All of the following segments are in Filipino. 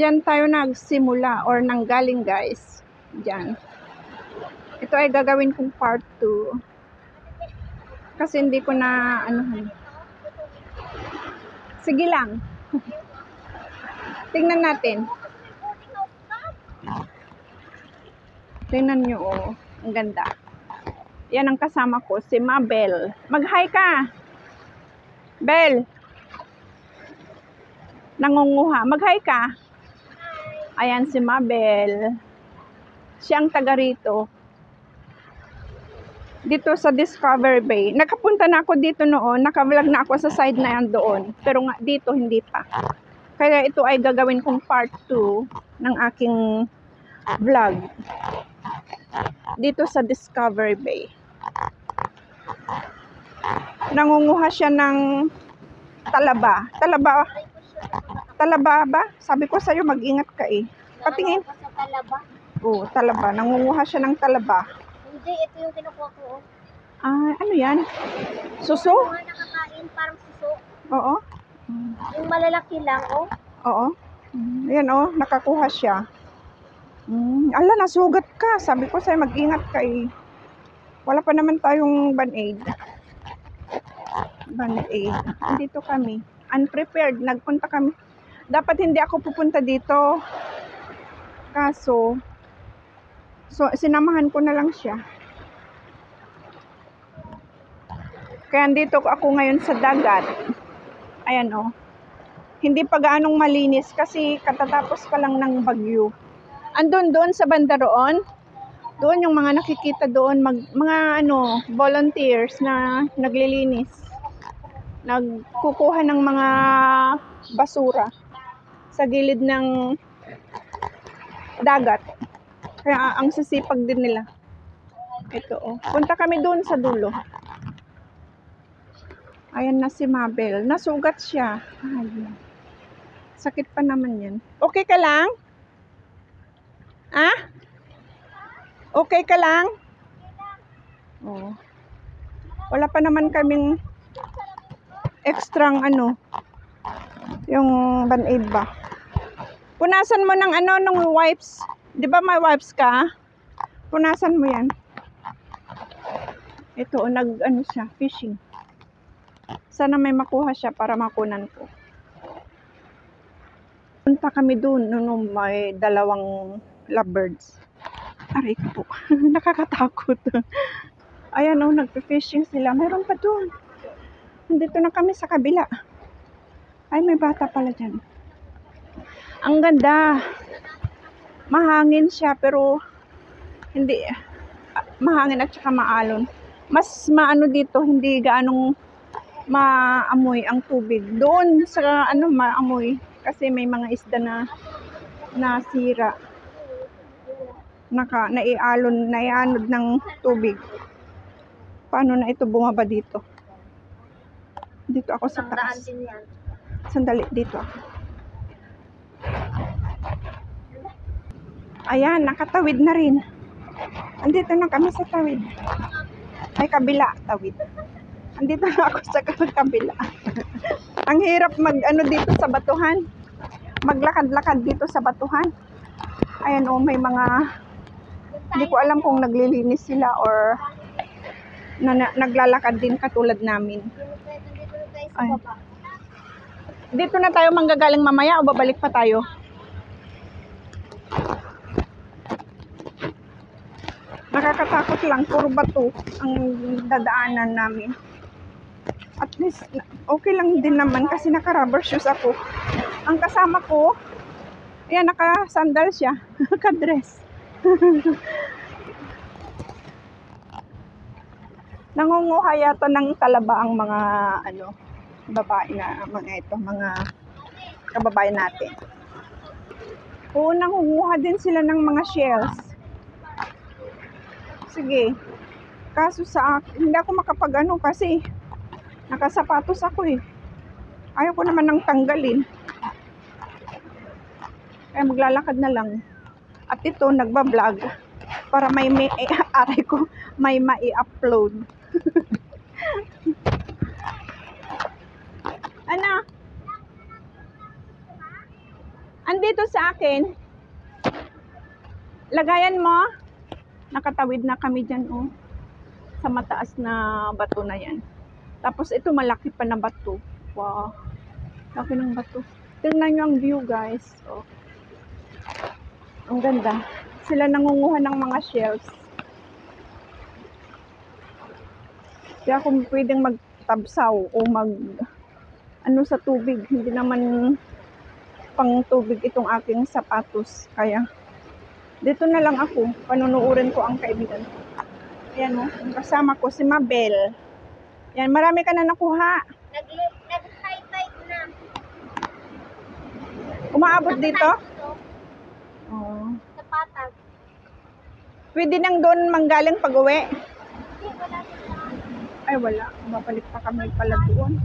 Diyan tayo nagsimula or nanggaling, guys. Diyan. Ito ay gagawin kong part 2. Kasi hindi ko na sige lang. Tingnan natin. Tingnan nyo, oh. Ang ganda. Yan ang kasama ko, si Mabel. Mag-hi ka. Bel. Nangunguha. Mag-hi ka. Ayan si Mabel. Siyang taga rito. Dito sa Discovery Bay. Nakapunta na ako dito noon. Naka-vlog na ako sa side na yan doon. Pero nga dito hindi pa. Kaya ito ay gagawin kong part 2 ng aking vlog. Dito sa Discovery Bay. Nangunguha siya ng talaba. Talaba ba? Sabi ko sa'yo mag-ingat ka eh. Patingin. Oo, talaba. Nangunguha siya ng talaba. Hindi, ito yung kinukuha ko. Ah, ano yan? Suso? Yung mga nakakain, parang suso. Oo. Yung malalaki lang, oh. Oo. Ayan oh, nakakuha siya. Ala, nasugat ka. Sabi ko sa'yo mag-ingat ka eh. Wala pa naman tayong band-aid. Band-aid. Dito kami. Unprepared. Nagpunta kami. Dapat hindi ako pupunta dito. Kaso, sinamahan ko na lang siya. Kaya andito ako ngayon sa dagat. Ayan oh. Hindi pa gaanong malinis kasi katatapos pa lang ng bagyo. Andun doon sa banda roon. Doon yung mga nakikita doon, mga volunteers na naglilinis. Nagkukuha ng mga basura sa gilid ng dagat. Kaya ang sisipag din nila. Ito oh. Punta kami doon sa dulo. Ayan na si Mabel. Nasugat siya. Ay, sakit pa naman yan. Okay ka lang? Ah? Okay ka lang? Oh. Wala pa naman kaming extrang yung band-aid ba? Punasan mo ng ng wipes. 'Di ba may wipes ka? Punasan mo 'yan. Ito siya, fishing. Sana may makuha siya para makunan ko. Punta kami doon nung may dalawang lovebirds. Aray ko. Nakakatakot. Ayan nagpe-fishing sila. Meron pa doon. Nandito na kami sa kabila. Ay, may bata pala dyan. Ang ganda. Mahangin siya pero hindi mahangin at saka maalon. Mas maano dito, hindi gaanong maamoy ang tubig. Doon sa maamoy kasi may mga isda na nasira. Naianod ng tubig. Paano na ito bumaba dito? Dito ako sa taas. Sandali, dito ako. Ayan, nakatawid na rin. Andito na kami sa tawid. Ay, kabila, tawid. Andito na ako sa kabila. Ang hirap dito sa batuhan. Maglakad-lakad dito sa batuhan. Ayan may mga hindi ko alam kung naglilinis sila or naglalakad din katulad namin. Ay. Dito na tayo manggagaling mamaya o babalik pa tayo? Nakakatakot lang, puro bato ang dadaanan namin. At least, okay lang din naman kasi naka-rubber shoes ako. Ang kasama ko, ayan, naka-sandal siya, naka-dress. Nangunguha yata ng talaba ang mga babae na mga kababayan natin. Oo, nangunguha din sila ng mga shells. Sige. Kaso sa akin, hindi ako makapag kasi nakasapatos ako eh. Ayaw ko naman nang tanggalin. Kaya maglalakad na lang. At ito, nagbablog para may mai-upload. Ano? dito sa akin. Lagayan mo. Nakatawid na kami dyan, oh. Sa mataas na bato na yan. Tapos ito malaki pa na bato. Wow. Laki ng bato. Tingnan nyo ang view, guys. Oh. Ang ganda. Sila nangunguha ng mga shells. Kaya kung pwedeng magtabsaw o ano sa tubig, hindi naman pang tubig itong aking sapatos. Kaya dito na lang ako. Panunuurin ko ang kaibigan ko. Ayan, oh. Kasama ko si Mabel. Yan, marami ka na nakuha. Nag-high tide na. Umaabot dito? Ito, Oo. sa patag. Pwede nang doon manggaling pag-uwi? Hindi, wala dito. Ay, wala. Babalik pa kami pala doon.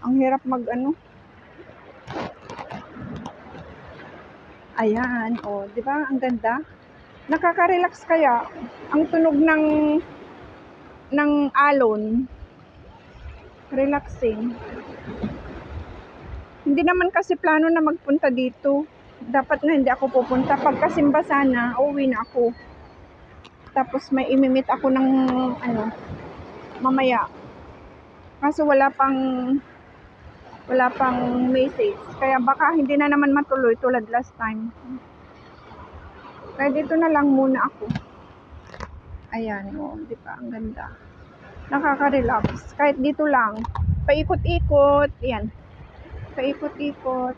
Ang hirap mag-ano. Ayan, oh, di ba? Ang ganda. Nakaka-relax kaya. Ang tunog ng alon. Relaxing. Hindi naman kasi plano na magpunta dito. Dapat na hindi ako pupunta. Pagkasimba sana, uuwi na ako. Tapos may imimit ako ng mamaya. Kaso wala pang message. Kaya baka hindi na naman matuloy tulad last time. Kaya dito na lang muna ako. Ayan, oh, di ba? Ang ganda. Nakaka-relax. Kahit dito lang. Paikot-ikot. Yan. Paikot-ikot.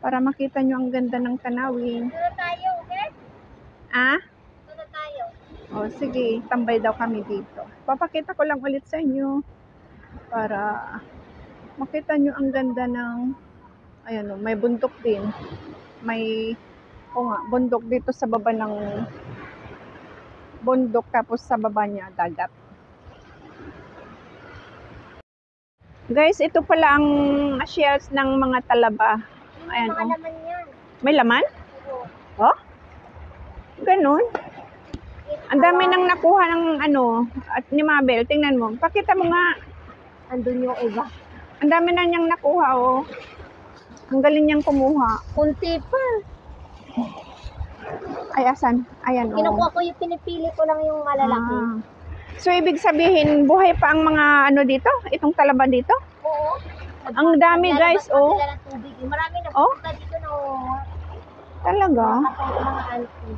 Para makita nyo ang ganda ng tanawin. Ito na tayo, okay? Ah? Ito na tayo. O, sige. Tambay daw kami dito. Papakita ko lang ulit sa inyo. Para makita nyo ang ganda ng ayan, oh, may bundok din. May bundok dito sa baba ng bundok, tapos sa baba niya dagat. Guys, ito pala ang shells ng mga talaba. Ayan, Mga oh. laman yan. May laman? Oo. Oh? Ganun. Ang dami nang nakuha ng at ni Mabel. Tingnan mo. Pakita mo nga. Andun yung iba. Ang dami na niyang nakuha, oh. Ang galing niyang kumuha. Kunti pa. Ay, asan? Ayan, oh. Kinukuha ko yung pinipili ko lang yung malalaki. Ah. So, ibig sabihin, buhay pa ang mga dito? Itong talaba dito? Oo. Ang dami, guys, Lalabas pa oh. sila ng tubig. Marami na Oh? punta dito na Talaga? mga auntie.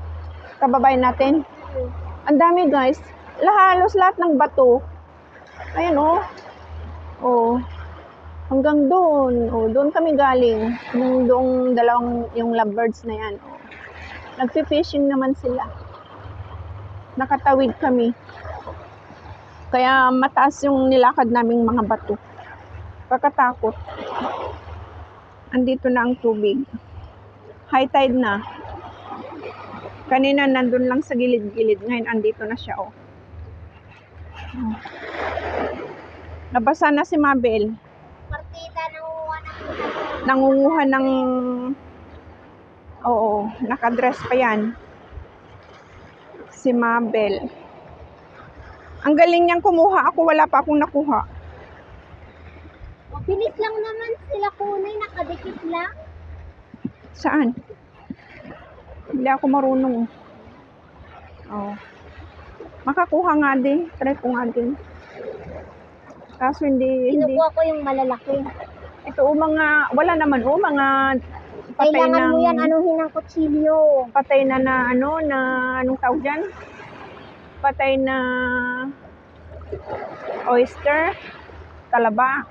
Kababayan natin. Ang dami, guys. Halos lahat ng bato. Ayan, oh. Oh. Hanggang doon. Oh, doon kami galing. Doong yung lovebirds na yan. Oh. Nagpi-fishing naman sila. Nakatawid kami. Kaya mataas yung nilakad naming mga bato. Kakatakot. Andito na ang tubig. High tide na. Kanina nandun lang sa gilid-gilid. Ngayon andito na siya, oh. Nabasa na si Mabel. Partida Nangunguha ng oo, nakadress pa yan. Si Mabel. Ang galing niyang kumuha. Ako wala pa akong nakuha. Bilis lang naman sila kunay. Nakadikit lang. Saan? Hindi ako marunong. Oh. Makakuha nga din. Try ko nga din. Kaso hindi. Kinukuha ko yung malalaki. Ito mga, wala naman mga patay Kailangan ng, mo yan anuhin ng kutsilyo. patay na anong tawag dyan? Patay na oyster, talaba.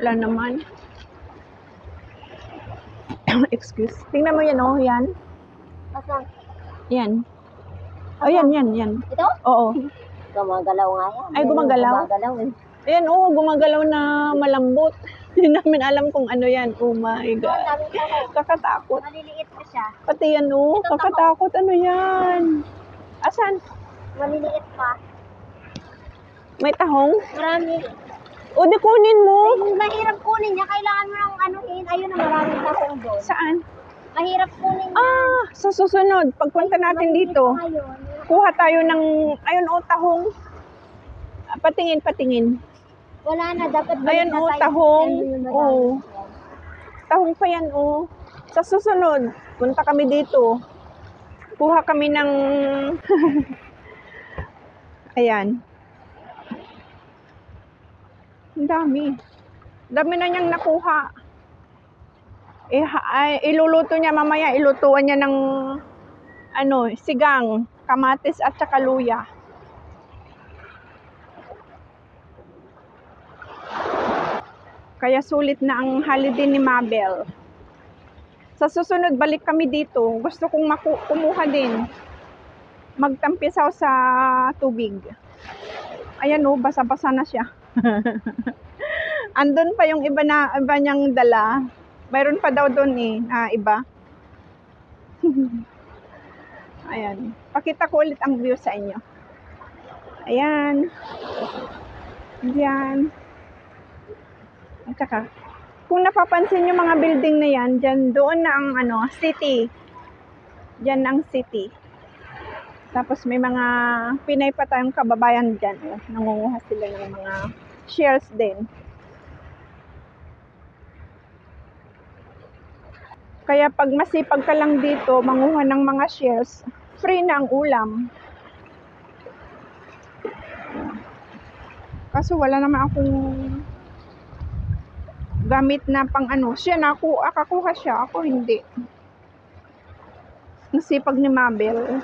Wala naman. Excuse. Tingnan mo yan, oh, yan. Asan? Yan. Oh, yan. Ito? Oo. Gumagalaw nga yan. Ay, gumagalaw? Gumagalaw eh. Ayan, oh, gumagalaw na malambot. Hindi namin alam kung ano yan. Oh my Ang God. dami ko. Kakatakot. Maliliit pa siya. Pati yan, oh. Ito, Kakatakot. Ano yan? Asan? Maliliit pa. May tahong? Marami. O, di kunin mo. Ay, mahirap kunin niya. Kailangan mo ng anuhin. Ayun na maraming tahong doon. Saan? Mahirap kunin niya. Ah, sa susunod. Pagpunta natin Maliliit dito, pa yun. kuha tayo ng, ayun, oh, tahong. Ah, patingin. Wala na. Dapat Ayan, balik na oh, tayo. tahong. Yan, yun, Oh. Tahong pa yan, oh. Sa susunod, punta kami dito. Kuha kami ng... Ayan. Ang dami. Dami na niyang nakuha. Iluluto niya mamaya. Ilutuan niya ng sigang, kamatis at saka luya. Kaya sulit na ang holiday ni Mabel. Sa susunod, balik kami dito. Gusto kong kumuha din. Magtampisaw sa tubig. Ayan oh, basa-basa na siya. Andun pa yung iba niyang dala. Mayroon pa daw doon na iba. Ayan. Pakita ko ulit ang view sa inyo. Ayan. Diyan. At saka, kung napapansin yung mga building na yan, dyan, doon na ang city. Dyan ang city. Tapos may mga Pinay pa tayong kababayan dyan. Nangunguha sila ng mga shares din. Kaya pag masipag ka lang dito, manguha ng mga shares, free na ang ulam. Kaso wala naman akong gamit na pang siya nakakuha siya, ako hindi. Nasipag ni Mabel.